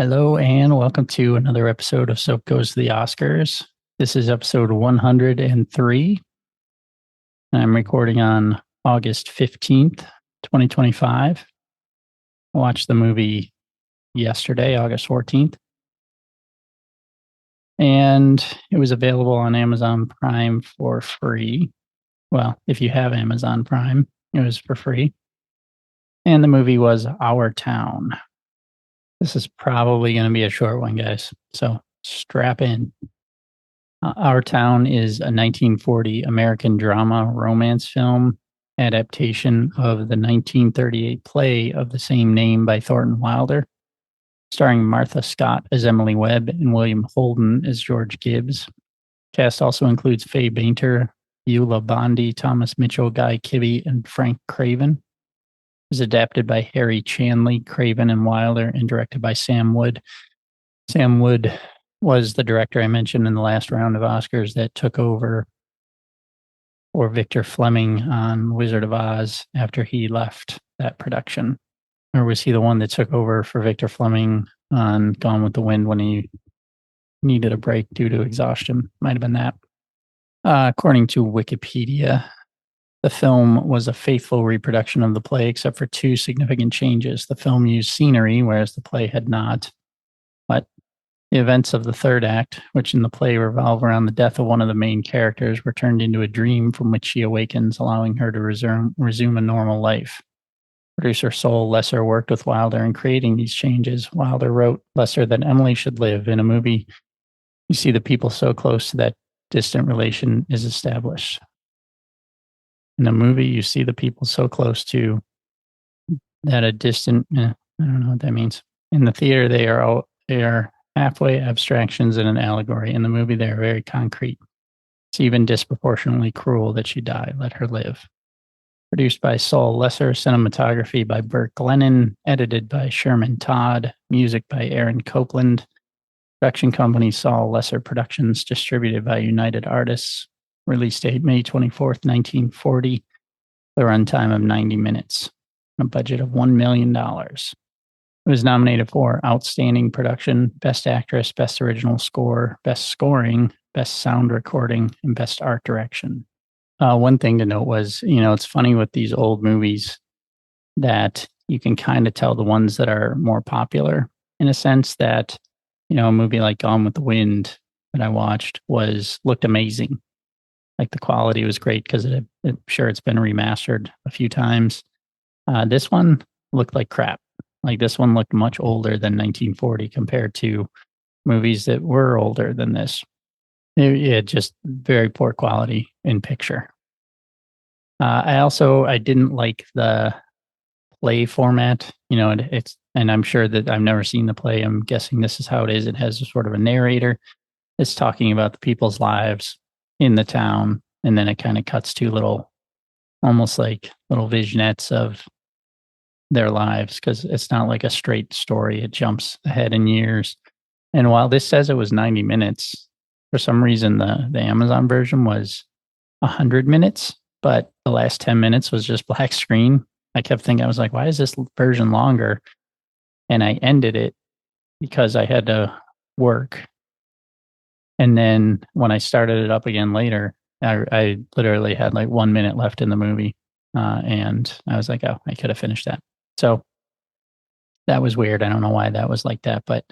Hello, and welcome to another episode of Soap Goes to the Oscars. This is episode 103, and I'm recording on August 15th, 2025. I watched the movie yesterday, August 14th, and it was available on Amazon Prime for free. Well, if you have Amazon Prime, it was for free. And the movie was Our Town. This is probably going to be a short one, guys. So strap in. Our Town is a 1940 American drama romance film adaptation of the 1938 play of the same name by Thornton Wilder, starring Martha Scott as Emily Webb and William Holden as George Gibbs. Cast also includes Faye Bainter, Beulah Bondi, Thomas Mitchell, Guy Kibbe, and Frank Craven. It was adapted by Harry Chanley, Craven, and Wilder, and directed by Sam Wood. Sam Wood was the director I mentioned in the last round of Oscars that took over for Victor Fleming on Wizard of Oz after he left that production. Or was he the one that took over for Victor Fleming on Gone with the Wind when he needed a break due to exhaustion? Might have been that. According to Wikipedia, the film was a faithful reproduction of the play, except for two significant changes. The film used scenery, whereas the play had not. But the events of the third act, which in the play revolve around the death of one of the main characters, were turned into a dream from which she awakens, allowing her to resume a normal life. Producer Sol Lesser worked with Wilder in creating these changes. Wilder wrote Lesser that Emily should live. In a movie, you see the people so close to that distant relation is established. In a movie, you see the people so close to that a distant, I don't know what that means. In the theater, they are halfway abstractions in an allegory. In the movie, they are very concrete. It's even disproportionately cruel that she die. Let her live. Produced by Sol Lesser, cinematography by Burt Glennon, edited by Sherman Todd, music by Aaron Copland, production company Sol Lesser Productions, distributed by United Artists, release date May 24th, 1940, the runtime of 90 minutes, a budget of $1 million. It was nominated for Outstanding Production, Best Actress, Best Original Score, Best Scoring, Best Sound Recording, and Best Art Direction. One thing to note was, it's funny with these old movies that you can kind of tell the ones that are more popular in a sense that, a movie like Gone with the Wind that I watched looked amazing. Like the quality was great because I'm sure it's been remastered a few times. This one looked like crap. Like this one looked much older than 1940 compared to movies that were older than this. It just very poor quality in picture. I didn't like the play format. And I'm sure that I've never seen the play. I'm guessing this is how it is. It has a sort of a narrator. It's talking about the people's lives in the town, and then it kind of cuts to almost like little vignettes of their lives because it's not like a straight story. It jumps ahead in years. And while this says it was 90 minutes, for some reason the Amazon version was 100 minutes, but the last 10 minutes was just black screen. I kept thinking, I was like, why is this version longer? And I ended it because I had to work. And then when I started it up again later, I literally had like 1 minute left in the movie. And I was like, oh, I could have finished that. So that was weird. I don't know why that was like that, but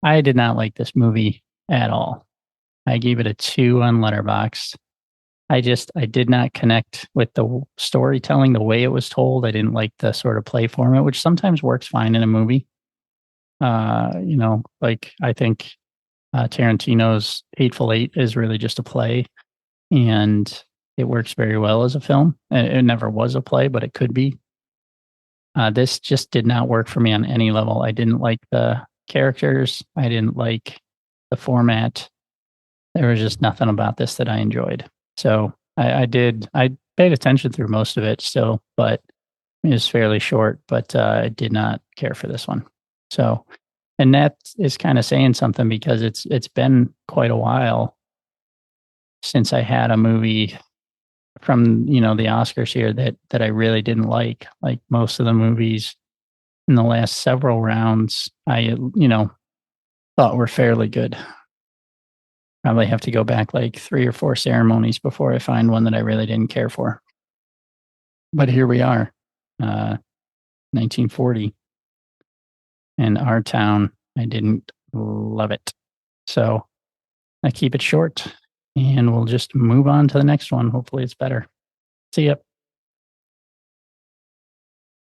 I did not like this movie at all. I gave it a 2 on Letterboxd. I did not connect with the storytelling, the way it was told. I didn't like the sort of play format, which sometimes works fine in a movie. Like I think Tarantino's Hateful Eight is really just a play, and it works very well as a film. It never was a play, but it could be. This just did not work for me on any level. I didn't like the characters. I didn't like the format. There was just nothing about this that I enjoyed. So I paid attention through most of it still, but it was fairly short, but I did not care for this one. So, and that is kind of saying something because it's been quite a while since I had a movie from, the Oscars here that I really didn't like. Like most of the movies in the last several rounds I, thought were fairly good. Probably have to go back like 3 or 4 ceremonies before I find one that I really didn't care for. But here we are, 1940, in our town. I didn't love it. So I keep it short and we'll just move on to the next one. Hopefully it's better. See ya.